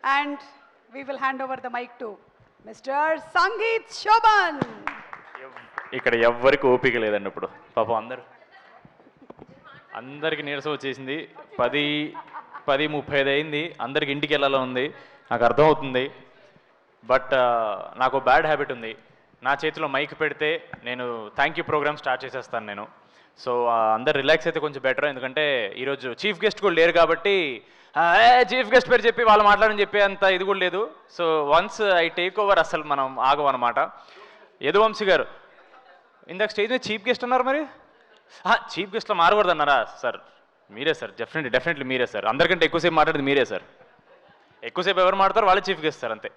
And we will hand over the mic to Mr. Sangeet Shoban. ఇక్కడ ఎవ్వరికి ఓపిక లేదండి ఇప్పుడు పాపం అందరికి నీరసం వచ్చేసింది 10:35 అయింది అందరికి ఇంటికి వెళ్ళాలో ఉంది నాకు అర్థమవుతుంది బట్ నాకు బ్యాడ్ హ్యాబిట్ ఉంది నా చేతిలో మైక్ పెడితే నేను థ్యాంక్ యూ ప్రోగ్రామ్ స్టార్ట్ చేసేస్తాను నేను సో అందరు రిలాక్స్ అయితే కొంచెం బెటర్ ఎందుకంటే ఈరోజు చీఫ్ గెస్ట్ కూడా లేరు కాబట్టి చీఫ్ గెస్ట్ పేరు చెప్పి వాళ్ళు మాట్లాడని చెప్పి అంత ఇది కూడా లేదు so once I take over అసలు మనం ఆగమన్నమాట యదువంశీ గారు ఇందాక స్టేజ్ మీద చీఫ్ గెస్ట్ అన్నారు మరి చీఫ్ గెస్ట్లో మారకూడదు అన్నారా సార్ మీరే సార్ డెఫినెట్లీ మీరే సార్ అందరికంటే ఎక్కువసేపు మాట్లాడేది మీరే సార్ ఎక్కువసేపు ఎవరు మాట్లాడతారు వాళ్ళే చీఫ్ గెస్ట్ సార్ అంతే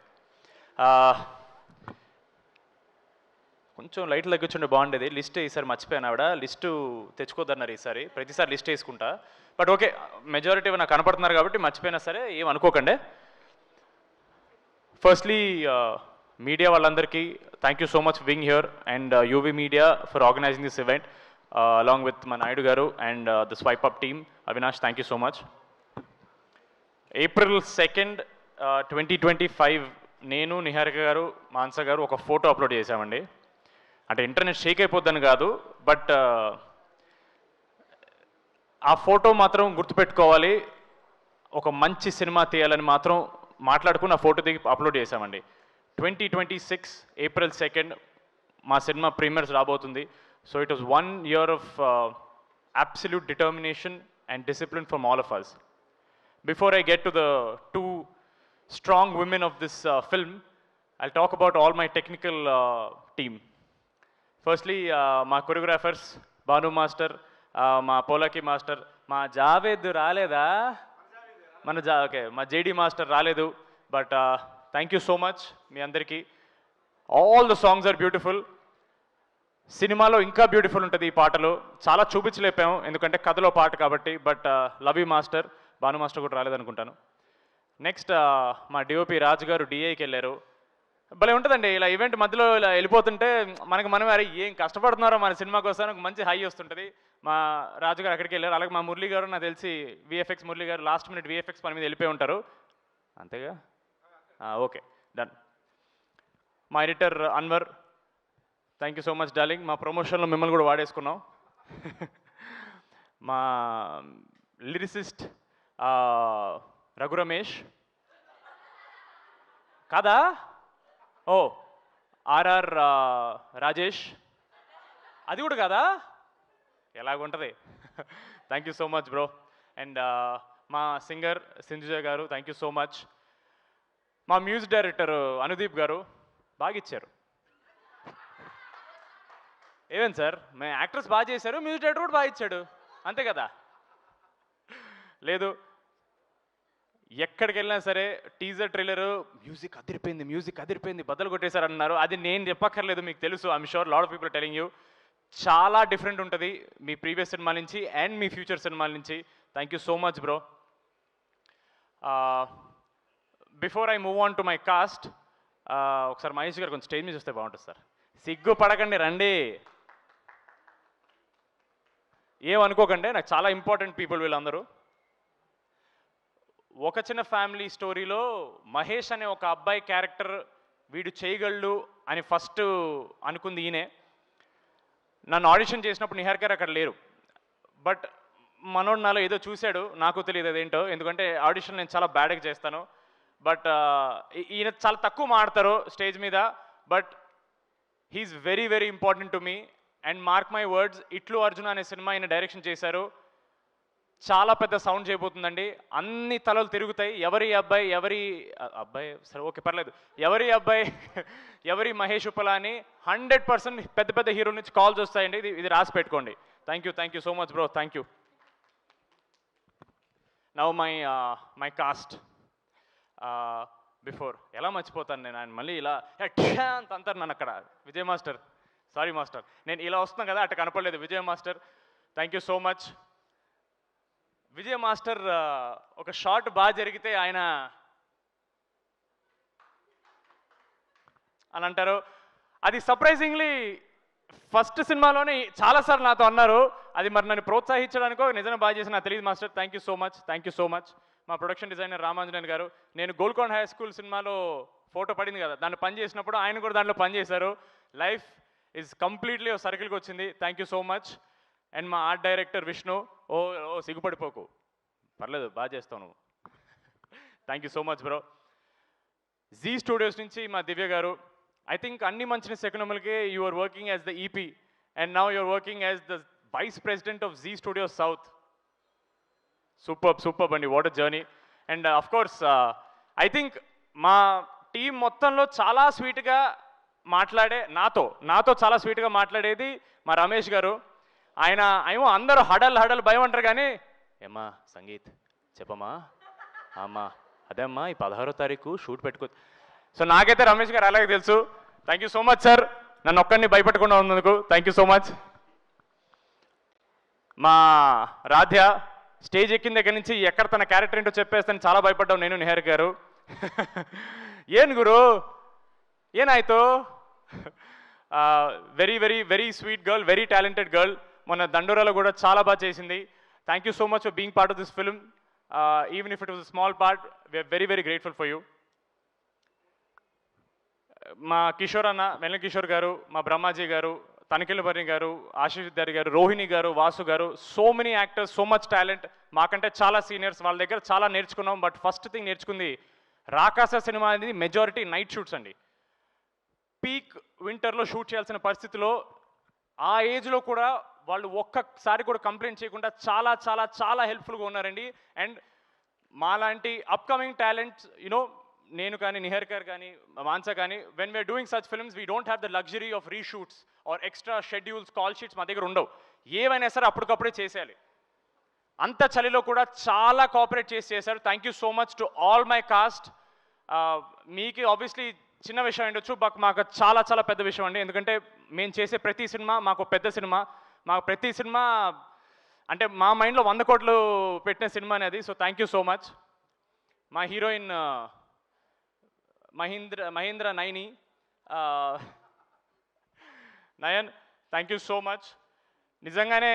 కొంచెం లైట్లు తగ్గించుండే బాగుండేది లిస్ట్ ఈసారి మర్చిపోయాను ఆవిడ లిస్టు తెచ్చుకోద్దన్నారు ఈసారి ప్రతిసారి లిస్ట్ వేసుకుంటా బట్ ఓకే మెజారిటీ నాకు కనపడుతున్నారు కాబట్టి మర్చిపోయినా సరే ఏం అనుకోకండి ఫస్ట్లీ మీడియా వాళ్ళందరికీ thank you so much being here and UV media for organising this event along with మా Naidu garu and the swipe up team Avinash thank you so much April 2nd, 2025 నేను నిహారిక గారు మాన్స గారు ఒక ఫోటో అప్లోడ్ చేశామండి అంటే ఇంటర్నెట్ షేక్ అయిపోద్దని కాదు but ఆ ఫోటో మాత్రం గుర్తుపెట్టుకోవాలి ఒక మంచి సినిమా తీయాలని మాత్రం మాట్లాడుకుని ఆ ఫోటో దిగి అప్లోడ్ చేశామండి 2026 April 2nd మా సినిమా ప్రీమియర్స్ రాబోతుంది so it was 1 year of absolute determination and discipline from all of us. Before I get to the two strong women of this film, I'll talk about all my technical team. Firstly, my choreographers, Banu Master, my Polaki Master, my Javed Raleda, okay, my JD Master Raledu, but thank you so much, mi andariki. All the songs are beautiful. సినిమాలో ఇంకా beautiful ఉంటుంది ఈ పాటలు చాలా చూపించలేపాము ఎందుకంటే కథలో పాట కాబట్టి but love you master Bhanu master కూడా రాలేదనుకుంటాను నెక్స్ట్ మా డిఓపి రాజు గారు డిఐకి వెళ్ళారు భలే ఉంటుందండి ఇలా ఈవెంట్ మధ్యలో ఇలా వెళ్ళిపోతుంటే మనమే అరే ఏం కష్టపడుతున్నారో మన సినిమా కోసం మంచి హై వస్తుంటుంది మా రాజు గారు అక్కడికి వెళ్ళారు అలాగే మా మురళి గారు నాకు తెలిసి విఎఫ్ఎక్స్ మురళి గారు లాస్ట్ మినిట్ విఎఫ్ఎక్స్ పని మీద వెళ్ళిపోయి ఉంటారు అంతేగా ఓకే డన్ మా editor Anwar thank you so much darling మా ప్రమోషన్లో మిమ్మల్ని కూడా వాడేసుకున్నాం మా లిరిసిస్ట్ రఘు రమేష్ కాదా ఓ ఆర్ఆర్ రాజేష్ అది కూడా కాదా ఎలాగుంటుంది thank you so much bro and మా singer Sindhuja garu thank you so much మా మ్యూజిక్ డైరెక్టర్ అనుదీప్ గారు బాగా ఇచ్చారు ఏమేం సార్ మేము యాక్టర్స్ బాగా చేశారు మ్యూజిక్ డైరెక్టర్ కూడా బాగా ఇచ్చాడు అంతే కదా లేదు ఎక్కడికి వెళ్ళినా సరే టీజర్ ట్రైలర్ మ్యూజిక్ అదిరిపోయింది బద్దలు కొట్టేశారు అన్నారు అది నేను చెప్పక్కర్లేదు మీకు తెలుసు I'm sure lot of people telling you చాలా డిఫరెంట్ ఉంటుంది మీ ప్రీవియస్ సినిమా నుంచి అండ్ మీ ఫ్యూచర్ సినిమాల నుంచి thank you so much bro before I move on to my cast ఒకసారి మహేష్ గారు కొంచెం స్టేజ్ మీద చూస్తే బాగుంటుంది సార్ సిగ్గు పడకండి రండి ఏమనుకోకండి నాకు చాలా ఇంపార్టెంట్ పీపుల్ వీళ్ళందరూ ఒక చిన్న ఫ్యామిలీ స్టోరీలో మహేష్ అనే ఒక అబ్బాయి క్యారెక్టర్ వీడు చేయగలడు అని ఫస్ట్ అనుకుంది ఈయనే నన్ను ఆడిషన్ చేసినప్పుడు నిహార్ గారు అక్కడ లేరు బట్ మనోడు నాలో ఏదో చూశాడు నాకు తెలియదు అదేంటో ఎందుకంటే ఆడిషన్ నేను చాలా బ్యాడ్గా చేస్తాను బట్ ఈయన చాలా తక్కువ మాడతారు స్టేజ్ మీద but he's very very important to me and mark my words ఇట్లు అర్జున్ అనే సినిమా ఆయన డైరెక్షన్ చేశారు చాలా పెద్ద సౌండ్ చేయబోతుందండి అన్ని తలలు తిరుగుతాయి ఎవరి అబ్బాయి సరే ఓకే పర్లేదు ఎవరి మహేష్ ఉప్పలా అని 100% పెద్ద పెద్ద హీరో నుంచి కాల్స్ వస్తాయండి ఇది రాసి పెట్టుకోండి thank you so much bro thank you now my cast before ఎలా మర్చిపోతాను నేను ఆయన మళ్ళీ ఇలా అంత అంటారు నన్ను అక్కడ విజయ్ మాస్టర్ సారీ మాస్టర్ నేను ఇలా వస్తున్నాను కదా అట్ట కనపడలేదు Vijay master thank you so much Vijay master ఒక షాట్ బాగా జరిగితే ఆయన అని అంటారు అది సర్ప్రైజింగ్లీ ఫస్ట్ సినిమాలోనే చాలాసార్లు నాతో అన్నారు అది మరి నన్ను ప్రోత్సహించడానికో నిజంగా బాగా చేసి నాకు తెలియదు master thank you so much మా ప్రొడక్షన్ డిజైనర్ రామాంజనేయన్ గారు. నేను గోల్కొండ హై స్కూల్ సినిమాలో ఫోటో పడింది కదా, దాన్ని పని చేసినప్పుడు ఆయన కూడా దాంట్లో పని చేశారు. లైఫ్ ఈజ్ కంప్లీట్లీ సర్కిల్కి వచ్చింది. Thank you so much. And మా ఆర్ట్ డైరెక్టర్ విష్ణు, ఓ ఓ సిగ్గుపడిపోకు, పర్లేదు బాగా చేస్తావు నువ్వు. Thank you so much bro. Zee Studios నుంచి మా దివ్య గారు. ఐ థింక్ అన్ని మంచి ఎకనామిల్కే you are working as the EP and now you are working as the vice president of Zee Studios South. Super అండి, what a journey. And of course I think మా team మొత్తంలో చాలా స్వీట్గా మాట్లాడే నాతో చాలా స్వీట్గా మాట్లాడేది మా రమేష్ గారు. ఆయన ఏమో అందరూ హడల్ భయం అంటారు కానీ, ఏమ్మా సంగీత్ చెప్పమ్మా, అమ్మా అదే అమ్మా ఈ 16వ తారీఖు షూట్ పెట్టుకో. సో నాకైతే రమేష్ గారు అలాగే తెలుసు. Thank you so much sir, నన్ను ఒక్కడిని భయపెట్టకుండా ఉన్నందుకు థ్యాంక్ యూ సో మచ్. మా రాధ్య స్టేజ్ ఎక్కిన దగ్గర నుంచి ఎక్కడ తన క్యారెక్టర్ ఏంటో చెప్పేస్తాను చాలా భయపడ్డాం నేను, నిహార్ గారు. ఏం గురు ఏనాಯ್ತು? Very very very sweet girl, very talented girl. మొన్న దండోరాలో కూడా చాలా బాగా చేసింది. Thank you so much for being part of this film. Even if it was a small part, we are very very grateful for you. మా కిషోర్ అన్న, వెన్న కిషోర్ గారు, మా బ్రహ్మాజీ గారు, తనిఖీలబర్ని గారు, ఆశీష్ విద్యార్థి గారు, రోహిణి గారు, వాసు గారు, so many actors, so much talent. మాకంటే చాలా సీనియర్స్, వాళ్ళ దగ్గర చాలా నేర్చుకున్నాం. బట్ ఫస్ట్ థింగ్ నేర్చుకుంది, రాకాస సినిమా అనేది మెజారిటీ నైట్ షూట్స్ అండి. పీక్ వింటర్లో షూట్ చేయాల్సిన పరిస్థితిలో ఆ ఏజ్లో కూడా వాళ్ళు ఒక్కసారి కూడా కంప్లైంట్ చేయకుండా చాలా చాలా చాలా హెల్ప్ఫుల్గా ఉన్నారండి. అండ్ మాలాంటి అప్కమింగ్ టాలెంట్స్ యునో, నేను కానీ నిహర్ గారు కానీ మాన్సా కానీ, when we're doing such films we don't have the luxury of reshoots or extra schedules, call sheets మా దగ్గర ఉండవు. ఏవైనా సరే అప్పటికప్పుడే చేసేయాలి. అంత చలిలో కూడా చాలా కోఆపరేట్ చేశారు. Thank you so much to all my cast. మీకు ఆబ్వియస్లీ చిన్న విషయం ఉండొచ్చు, బట్ మాకు చాలా చాలా పెద్ద విషయం అండి. ఎందుకంటే మేము చేసే ప్రతి సినిమా మాకు పెద్ద సినిమా. మాకు ప్రతి సినిమా అంటే మా మైండ్లో 100 కోట్లు పెట్టిన సినిమా అనేది. So thank you so much. మా heroine Mahendra Naini, Nayan, thank you so much. నిజంగానే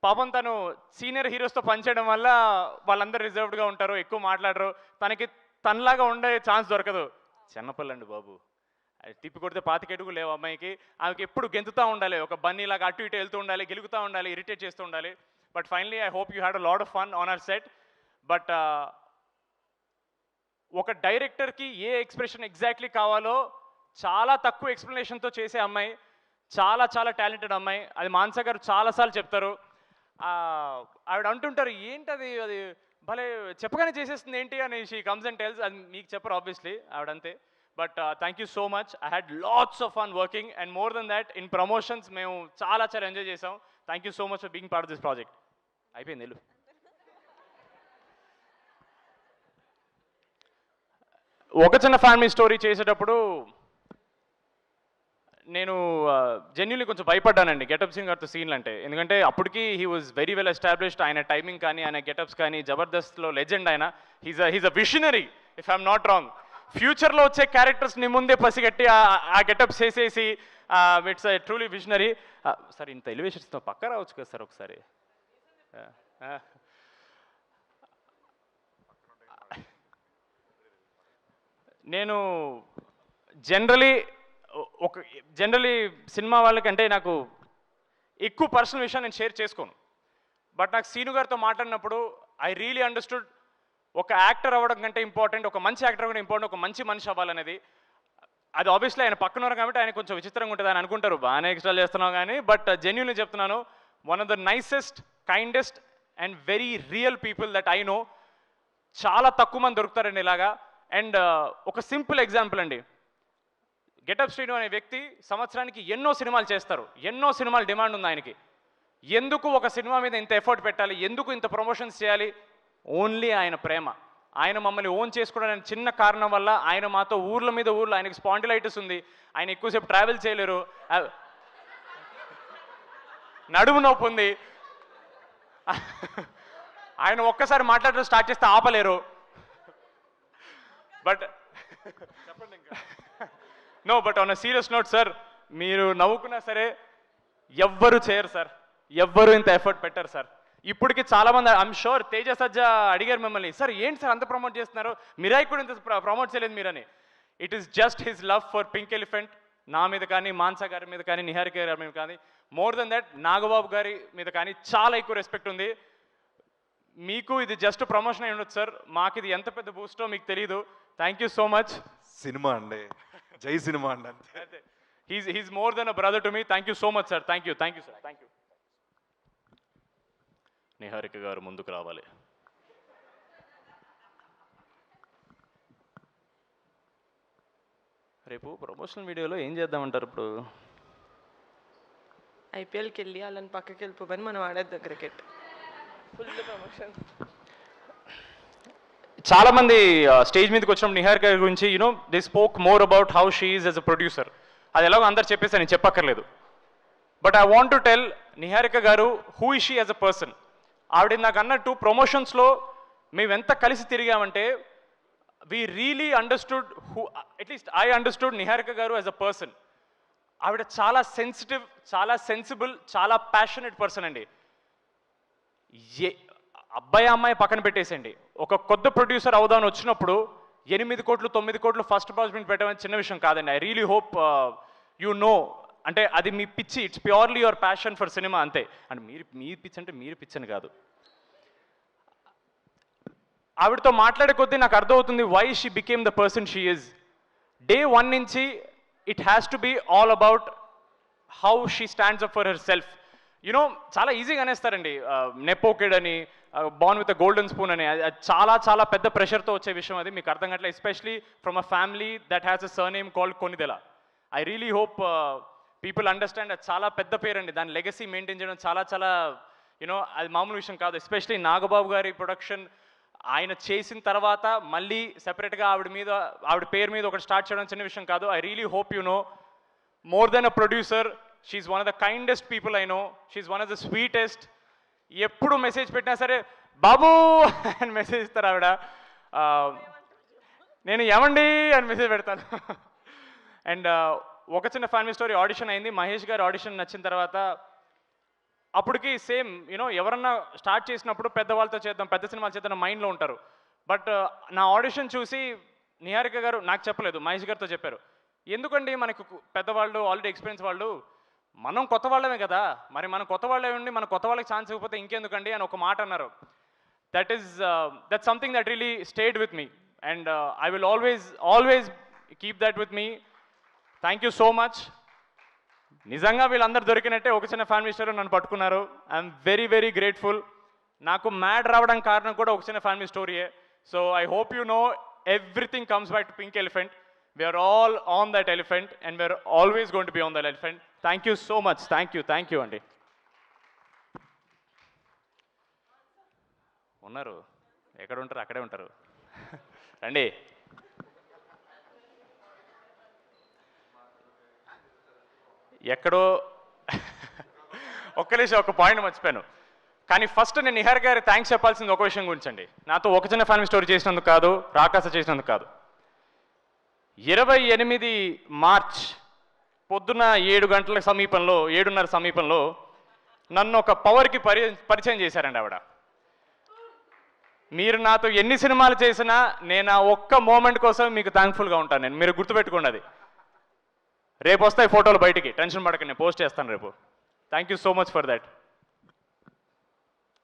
పాపం తను సీనియర్ హీరోస్తో పనిచేయడం వల్ల వాళ్ళందరూ రిజర్వ్డ్గా ఉంటారు, ఎక్కువ మాట్లాడరు. తనలాగా ఉండే ఛాన్స్ దొరకదు. చిన్నపిల్లండి బాబు, తిప్పి కొడితే 25 అడుగులు లేవు అమ్మాయికి. ఆమెకి ఎప్పుడు గెంతుతూ ఉండాలి, ఒక బన్నీలాగా అటు ఇటు వెళ్తూ ఉండాలి, గెలుగుతూ ఉండాలి, ఇరిటేట్ చేస్తూ ఉండాలి. But finally I hope you had a lot of fun on hour set. But ఒక డైరెక్టర్కి ఏ ఎక్స్ప్రెషన్ ఎగ్జాక్ట్లీ కావాలో చాలా తక్కువ ఎక్స్ప్లెనేషన్తో చేసే అమ్మాయి, చాలా చాలా టాలెంటెడ్ అమ్మాయి. అది మాన్సా గారు చాలాసార్లు చెప్తారు. ఆవిడ అంటుంటారు, ఏంటది అది భలే చెప్పగానే చేసేస్తుంది ఏంటి అని. She comes and tells. అది మీకు చెప్పరు ఆబ్వియస్లీ, ఆవిడంతే. But thank you so much. I had lots of fun working and more than that in promotions మేము చాలా చాలా ఎంజాయ్ చేసాం. Thank you so much for being part of this project. అయిపోయింది వెళ్ళు. ఒక చిన్న ఫ్యామిలీ స్టోరీ చేసేటప్పుడు నేను జెన్యున్లీ కొంచెం భయపడ్డానండి గెటప్ సింగ్ గారితో సీన్లు అంటే. ఎందుకంటే అప్పటికి he was very well established. ఆయన టైమింగ్ కానీ, ఆయన గెటప్స్ కానీ, జబర్దస్త్లో లెజెండ్ ఆయన. He's a visionary if I'm not wrong. ఫ్యూచర్లో వచ్చే క్యారెక్టర్స్ని ముందే పసిగట్టి ఆ గెటప్స్ చేసేసి ఇట్స్ ట్రూలీ విషనరీ. సార్ ఇంత ఎలివేషన్స్తో పక్క రావచ్చు కదా సార్ ఒకసారి. నేను జనరలీ సినిమా వాళ్ళకంటే నాకు ఎక్కువ పర్సనల్ విషయం నేను షేర్ చేసుకోను. బట్ నాకు సీను గారితో మాట్లాడినప్పుడు ఐ రియలీ అండర్స్టూడ్ ఒక యాక్టర్ అవ్వడం కంటే ఇంపార్టెంట్, ఒక మంచి యాక్టర్ అవ్వడం ఇంపార్టెంట్, ఒక మంచి మనిషి అవ్వాలనేది. అది ఆబ్వియస్లీ ఆయన పక్కన ఉన్నారు కాబట్టి ఆయన కొంచెం విచిత్రంగా ఉంటుంది అని అనుకుంటారు, బాగానే ఎక్స్ట్రా చేస్తున్నావు కానీ. బట్ జెన్యూన్లీ చెప్తున్నాను, one of the nicest, kindest and very real people that I know. చాలా తక్కువ మంది దొరుకుతారండి ఇలాగా. అండ్ ఒక సింపుల్ ఎగ్జాంపుల్ అండి, గెటప్ శ్రీను అనే వ్యక్తి సంవత్సరానికి ఎన్నో సినిమాలు చేస్తారు, ఎన్నో సినిమాలు డిమాండ్ ఉంది ఆయనకి. ఎందుకు ఒక సినిమా మీద ఇంత ఎఫర్ట్ పెట్టాలి, ఎందుకు ఇంత ప్రమోషన్స్ చేయాలి? ఓన్లీ ఆయన ప్రేమ. ఆయన మమ్మల్ని ఓన్ చేసుకోవడానికి చిన్న కారణం వల్ల ఆయన మాతో ఊర్ల మీద ఊర్లో, ఆయనకి స్పాండిలైటిస్ ఉంది, ఆయన ఎక్కువసేపు ట్రావెల్ చేయలేరు, నడుము నొప్పి ఉంది, ఆయన ఒక్కసారి మాట్లాడడం స్టార్ట్ చేస్తే ఆపలేరు. But no, but on a serious note sir, మీరు నవ్వుకున్నా సరే ఎవ్వరు చేయరు సార్, ఎవ్వరు ఇంత ఎఫర్ట్ పెట్టారు సార్. ఇప్పటికి చాలామంది ఐఎమ్ షూర్ తేజ సజ్జా అడిగారు మిమ్మల్ని, సార్ ఏంటి సార్ అంత ప్రమోట్ చేస్తున్నారు, మిరాయి కూడా ఇంత ప్రమోట్ చేయలేదు మీరని. It is just his love for pink elephant, నా మీద కానీ, మాన్సా గారి మీద కానీ, నిహారిక గారి మీద కానీ, మోర్ దెన్ దట్ నాగబాబు గారి మీద కానీ చాలా ఎక్కువ రెస్పెక్ట్ ఉంది. మీకు ఇది జస్ట్ ప్రమోషన్ అయి ఉండొచ్చు సార్, మాకు ఇది ఎంత పెద్ద బూస్టో మీకు తెలియదు. Thank you so much. Cinema అండి, జై సినిమా అండి అంతే. He's more than a brother to me. Thank you so much sir. Thank you sir. Thank you. Niharika గారు ముందుకు రావాలి. రేపు ప్రమోషనల్ వీడియోలో ఏం చేద్దామంటారు ఇప్పుడు? ఐపీఎల్కి వెళ్ళి వాళ్ళని పక్కకి వెళ్ళిపోమని మనం ఆడేద్దాం క్రికెట్. Full promotion. చాలా మంది స్టేజ్ మీదకి వచ్చినప్పుడు నిహారిక గారి గురించి they spoke more about how she is as a producer. అది ఎలాగో అందరు చెప్పేసి నేను చెప్పక్కర్లేదు. But I want to tell Niharika garu who is she as a person. ఆవిడ నాకు అన్నట్టు ప్రమోషన్స్లో మేము ఎంత కలిసి తిరిగామంటే we really understood who, at least I understood Niharika garu as a person. ఆవిడ చాలా సెన్సిటివ్, చాలా సెన్సిబుల్, చాలా ప్యాషనెట్ పర్సన్ అండి. అబ్బాయి అమ్మాయి పక్కన పెట్టేసండి, ఒక కొత్త ప్రొడ్యూసర్ అవుదామని వచ్చినప్పుడు 8 కోట్లు 9 కోట్లు ఫస్ట్ ప్రాజెక్ట్ పెట్టడం చిన్న విషయం కాదండి. I really hope you no, అంటే అది మీ పిచ్చి, it's purely your passion for cinema అంతే. అంటే మీ పిచ్చి అంటే మీరు పిచ్చి అని కాదు. ఆవిడతో మాట్లాడే కొద్దీ నాకు అర్థమవుతుంది why she became the person she is. Day 1 నుంచి it has to be all about how she stands up for herself. చాలా ఈజీగా అనేస్తారండి నెపోకెడ్ అని, born with a golden spoon అని. చాలా చాలా పెద్ద ప్రెషర్తో వచ్చే విషయం అది, మీకు అర్థం కావట్లేదు. Especially from a family that has a surname called Konidela. I really hope people understand. అది చాలా పెద్ద పేరు అండి, దాని లెగసీ మెయింటైన్ చేయడం చాలా చాలా అది మామూలు విషయం కాదు. ఎస్పెషలీ నాగబాబు గారి ప్రొడక్షన్ ఆయన చేసిన తర్వాత మళ్ళీ సెపరేట్గా ఆవిడ పేరు మీద ఒకటి స్టార్ట్ చేయడం చిన్న విషయం కాదు. I really hope more than a producer, she's one of the kindest people I know. She's one of the sweetest. ఎప్పుడు మెసేజ్ పెట్టినా సరే బాబు అని మెసేజ్ ఇస్తారు ఆవిడ. నేను ఏమండి అని మెసేజ్ పెడతాను. అండ్ ఒక చిన్న ఫ్యామిలీ స్టోరీ ఆడిషన్ అయింది. మహేష్ గారి ఆడిషన్ నచ్చిన తర్వాత అప్పటికి సేమ్ ఎవరన్నా స్టార్ట్ చేసినప్పుడు పెద్దవాళ్ళతో చేద్దాం, పెద్ద సినిమాలు చేద్దాం మైండ్లో ఉంటారు. బట్ నా ఆడిషన్ చూసి నిహారిక గారు నాకు చెప్పలేదు, మహేష్ గారితో చెప్పారు. ఎందుకండి మనకు పెద్దవాళ్ళు ఆల్రెడీ ఎక్స్పీరియన్స్ వాళ్ళు, మనం కొత్త వాళ్ళమే కదా, మరి మనం కొత్త వాళ్ళే ఉండి మన కొత్త వాళ్ళకి ఛాన్స్ ఇవ్వకపోతే ఇంకెందుకండి అని ఒక మాట అన్నారు. That something that really stayed with me and I will always keep that with me. Thank you so much. నిజంగా వీళ్ళందరూ దొరికినట్టే ఒక చిన్న ఫ్యామిలీ స్టోరీ నన్ను పట్టుకున్నారు. I'm very very grateful. నాకు మ్యాడ్ రావడానికి కారణం కూడా ఒక చిన్న ఫ్యామిలీ స్టోరీయే. So I hope everything comes back to pink elephant. We are all on that elephant and we are always going to be on that elephant. Thank you so much. Thank you అండి. ఉన్నారు, ఎక్కడ ఉంటారు అక్కడే ఉంటారు. రండి. ఎక్కడో ఒక్క నిమిషం, ఒక పాయింట్ మర్చిపోయాను. కానీ ఫస్ట్ నేను నిహారిక గారి థ్యాంక్స్ చెప్పాల్సింది ఒక విషయం గురించి అండి. నాతో ఒక చిన్న ఫ్యామిలీ స్టోరీ చేసినందుకు కాదు, రాకాస చేసినందుకు కాదు. 28 మార్చ్ పొద్దున్న 7:30 సమీపంలో నన్ను ఒక పవర్కి పరిచయం చేశారండి ఆవిడ. మీరు నాతో ఎన్ని సినిమాలు చేసినా నేను ఆ ఒక్క మూమెంట్ కోసం మీకు థ్యాంక్ఫుల్గా ఉంటాను. నేను మీరు గుర్తుపెట్టుకోండి అది. రేపు వస్తాయి ఫోటోలు బయటికి, టెన్షన్ పడకండి, నేను పోస్ట్ చేస్తాను రేపు. Thank you so much for that.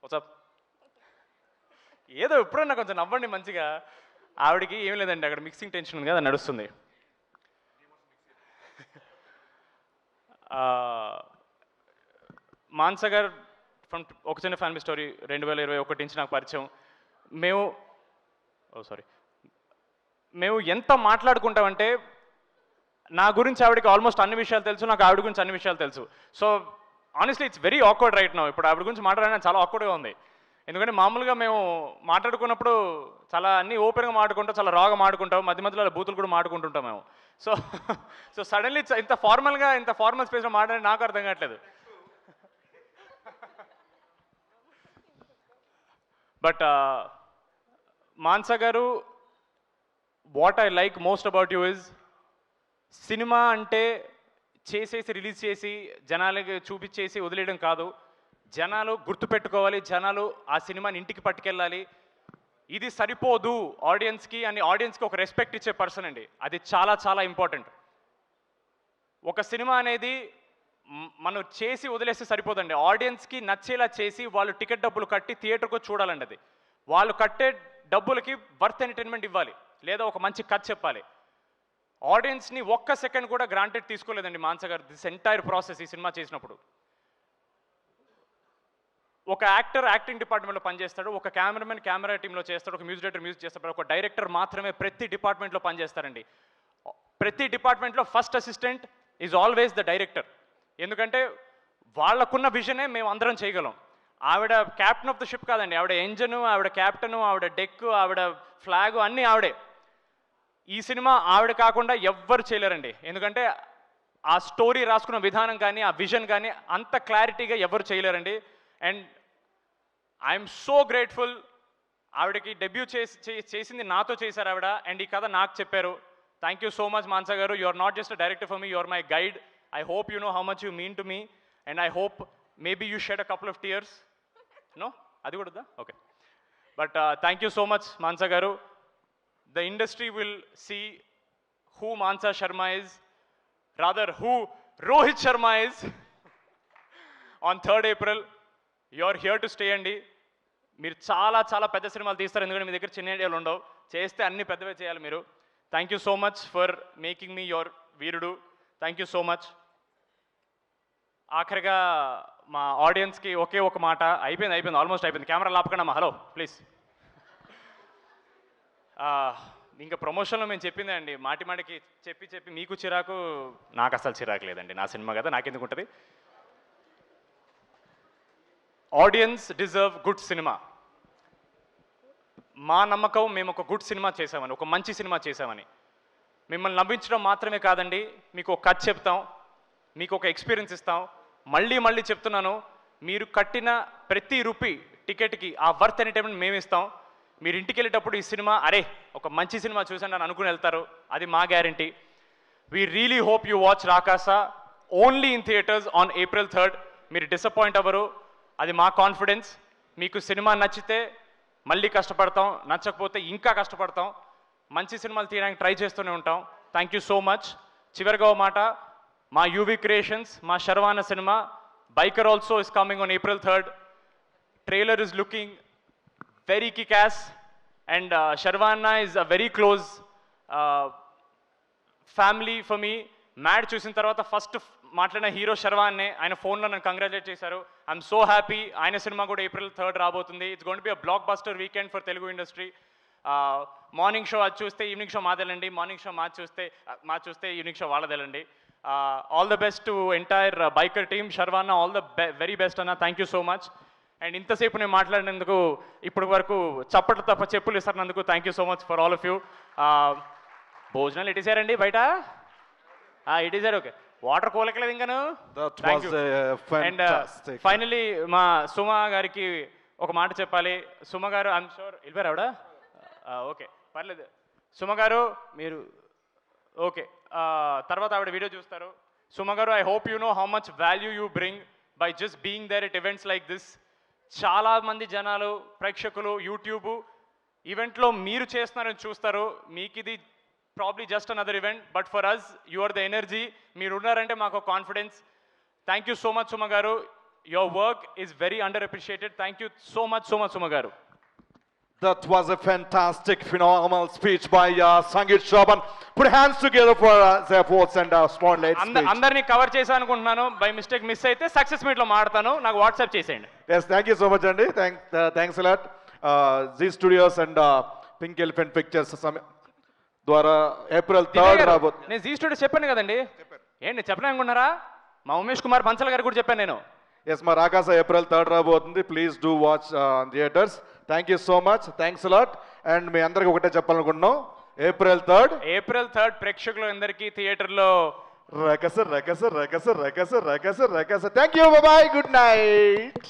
WhatsApp ఏదో ఎప్పుడన్నా కొంచెం నవ్వండి మంచిగా. ఆవిడకి ఏం లేదండి, అక్కడ మిక్సింగ్ టెన్షన్ ఉంది కదా, నడుస్తుంది. మాన్సా గారు ఫ్రమ్ ఒక చిన్న ఫ్యామిలీ స్టోరీ 2021 నుంచి నాకు పరిచయం. మేము ఎంత మాట్లాడుకుంటామంటే నా గురించి ఆవిడకి ఆల్మోస్ట్ అన్ని విషయాలు తెలుసు, నాకు ఆవిడ గురించి అన్ని విషయాలు తెలుసు. So honestly it's very awkward right now. ఇప్పుడు ఆవిడ గురించి మాట్లాడడానికి చాలా ఆక్వర్డ్గా ఉంది. ఎందుకంటే మామూలుగా మేము మాట్లాడుకున్నప్పుడు చాలా అన్నీ ఓపెన్గా మాట్లాడుకుంటాం, చాలా రాగా మాట్లాడుకుంటాం, మధ్య మధ్యలో బూతులు కూడా మాట్లాడుకుంటుంటాం మేము. సో సడన్లీ ఇంత ఫార్మల్ స్పేస్లో మాట్లాడి నాకు అర్థం కావట్లేదు. బట్ మాన్సా గారు, what I like most about you is, cinema అంటే చేసేసి రిలీజ్ చేసి జనాలకి చూపించేసి వదిలేయడం కాదు. జనాలు గుర్తుపెట్టుకోవాలి, జనాలు ఆ సినిమాని ఇంటికి పట్టుకెళ్ళాలి. ఇది సరిపోదు ఆడియన్స్కి అని, ఆడియన్స్కి ఒక రెస్పెక్ట్ ఇచ్చే పర్సన్ అండి. అది చాలా చాలా ఇంపార్టెంట్. ఒక సినిమా అనేది మనం చేసి వదిలేస్తే సరిపోదండి. ఆడియన్స్కి నచ్చేలా చేసి వాళ్ళు టికెట్ డబ్బులు కట్టి థియేటర్కు వచ్చి చూడాలండి. అది వాళ్ళు కట్టే డబ్బులకి వర్త్ ఎంటర్టైన్మెంట్ ఇవ్వాలి, లేదా ఒక మంచి కథ చెప్పాలి. ఆడియన్స్ని ఒక్క సెకండ్ కూడా గ్రాంటెడ్ తీసుకోలేదండి మాన్స గారు దిస్ ఎంటైర్ ప్రాసెస్. ఈ సినిమా చేసినప్పుడు ఒక యాక్టర్ యాక్టింగ్ డిపార్ట్మెంట్లో పనిచేస్తాడు, ఒక కెమెరామెన్ కెమెరా టీంలో చేస్తాడు, ఒక మ్యూజిక్ డైరెక్టర్ మ్యూజిక్ చేస్తాడు, ఒక డైరెక్టర్ మాత్రమే ప్రతి డిపార్ట్మెంట్లో పనిచేస్తారండి. ప్రతి డిపార్ట్మెంట్లో first assistant is always the director. ఎందుకంటే వాళ్ళకున్న విజనే మేము అందరం చేయగలం. ఆవిడ క్యాప్టెన్ ఆఫ్ ద షిప్ కాదండి, ఆవిడ ఎంజను, ఆవిడ క్యాప్టెను, ఆవిడ డెక్, ఆవిడ ఫ్లాగు అన్నీ ఆవిడే. ఈ సినిమా ఆవిడ కాకుండా ఎవ్వరు చేయలేరండి. ఎందుకంటే ఆ స్టోరీ రాసుకున్న విధానం కానీ, ఆ విజన్ కానీ అంత క్లారిటీగా ఎవరు చేయలేరండి. And I'm so grateful. ఆవిడకి డెబ్యూ చేసింది నాతో చేశారు ఆవిడ, అండ్ ఈ కథ నాకు చెప్పారు. Thank you so much Manasa garu. You are not just a director for me, you are my guide. I hope you know how much you mean to me, and I hope maybe you shed a couple of tears. No, అది కూడా వద్దా? Okay. But thank you so much Manasa గారు. The industry will see who Mansa Sharma is, rather who Rohit Sharma is on 3rd April. You are here to stay అండి. మీరు చాలా చాలా పెద్ద సినిమాలు తీస్తారు, ఎందుకంటే మీ దగ్గర చిన్న ఐడియాలు ఉండవు. చేస్తే అన్ని పెద్దవే చేయాలి మీరు. Thank you so much for making me your Veerudu. Thank you so much. ఆఖరిగా మా ఆడియన్స్కి ఒకే ఒక మాట. అయిపోయింది, ఆల్మోస్ట్ అయిపోయింది. కెమెరా లాపకండి అమ్మా. Hello please. ఇంకా ప్రమోషన్లో మేము చెప్పిందే అండి, మాటికి చెప్పి మీకు చిరాకు, నాకు అసలు చిరాకు లేదండి. నా సినిమా కదా, నాకెందుకు ఉంటుంది. Audience deserve good cinema. మా నమ్మకం మేము ఒక గుడ్ సినిమా చేసామని, ఒక మంచి సినిమా చేసామని. మిమ్మల్ని నవ్వించడం మాత్రమే కాదండి, మీకు ఒక కథ చెప్తాం, మీకు ఒక ఎక్స్పీరియన్స్ ఇస్తాం. మళ్ళీ చెప్తున్నాను, మీరు కట్టిన ప్రతి రూపీ టికెట్కి ఆ వర్త్ ఎంటర్టైన్మెంట్ మేము ఇస్తాం. మీరు ఇంటికి వెళ్ళేటప్పుడు ఈ సినిమా అరే ఒక మంచి సినిమా చూసాను అని అనుకుని వెళ్తారు, అది మా guarantee. We really hope you watch Rakasa only in theatres on April 3rd. మీరు డిసప్పాయింట్ అవ్వరు, అది మా కాన్ఫిడెన్స్. మీకు సినిమా నచ్చితే మళ్ళీ కష్టపడతాం, నచ్చకపోతే ఇంకా కష్టపడతాం. మంచి సినిమాలు తీయడానికి ట్రై చేస్తూనే ఉంటాం. Thank you so much. చివరిగా ఓ మాట, మా యూవీ క్రియేషన్స్, మా శర్వాన సినిమా biker also is coming on April 3rd. Trailer is looking very kick-ass, and Sharvana is a very close family for me. Mad చూసిన తర్వాత ఫస్ట్ మాట్లాడిన హీరో శర్వాన్నే. ఆయన ఫోన్లో నన్ను కంగ్రాచులేట్ చేశారు. I'm so happy. ఆయన సినిమా కూడా April 3rd రాబోతుంది. It's going to be a blockbuster weekend for Telugu industry. Morning show అది చూస్తే ఈవినింగ్ షో మాదేలండి, మార్నింగ్ షో మా చూస్తే ఈవినింగ్ షో వాళ్ళదేలండి. All the best to entire biker team. శర్వానా, ఆల్ ద వెరీ బెస్ట్ అన్న. Thank you so much. And ఇంతసేపు నేను మాట్లాడినందుకు, ఇప్పటి వరకు చప్పట్లు తప్ప చెప్పులు ఇస్తున్నందుకు thank you so much for all of you. భోజనాలు ఇటేసారండి బయట? ఇటేసారు. ఓకే, వాటర్ కోలకలేదు ఇంకాను. అండ్ ఫైనలీ మా సుమ గారికి ఒక మాట చెప్పాలి. సుమ గారు, ఐఎమ్ షూర్ వెళ్ళిపోయారు ఆవిడ. ఓకే పర్లేదు. సుమ గారు మీరు ఓకే, తర్వాత ఆవిడ వీడియో చూస్తారు. Suma garu, I hope you know how much value you bring by just being there at events like this. చాలామంది జనాలు, ప్రేక్షకులు యూట్యూబ్ ఈవెంట్లో మీరు చేస్తున్నారని చూస్తారు. మీకు ఇది probably just another event, but for us you are the energy. మీరు ఉన్నారంటే మాకు confidence. Thank you so much Suma garu. Your work is very under appreciated. Thank you so much Suma garu. That was a fantastic, phenomenal speech by Sangeet Shravan. Put hands together for their efforts and spotlight speech. అందరినీ cover చేశాను అనుకుంటున్నాను. By mistake miss అయితే success మీట్లో మాడతాను, నాకు WhatsApp చేసేయండి. Yes, thank you so much అండి. Thanks a lot. Zee Studios and Pink Elephant Pictures ద్వారా April 3rd రాబోతుంది. నేను జీ స్టూడియోస్ చెప్పాను కదండి. ఏంటి చెప్పలే అనుకున్నారా? మా ఉమేష్ కుమార్ బన్సల్ గారు కూడా చెప్పాను నేను. Yes, మా రాకాస April 3rd రాబోతుంది. Please do watch theatres. Thank you so much. Thanks a lot. And మీ అందరికి ఒకటే చెప్పాలనుకుంటున్నాం, April 3rd ప్రేక్షకులు అందరికీ థియేటర్లో Rakasa. Thank you, bye, good night.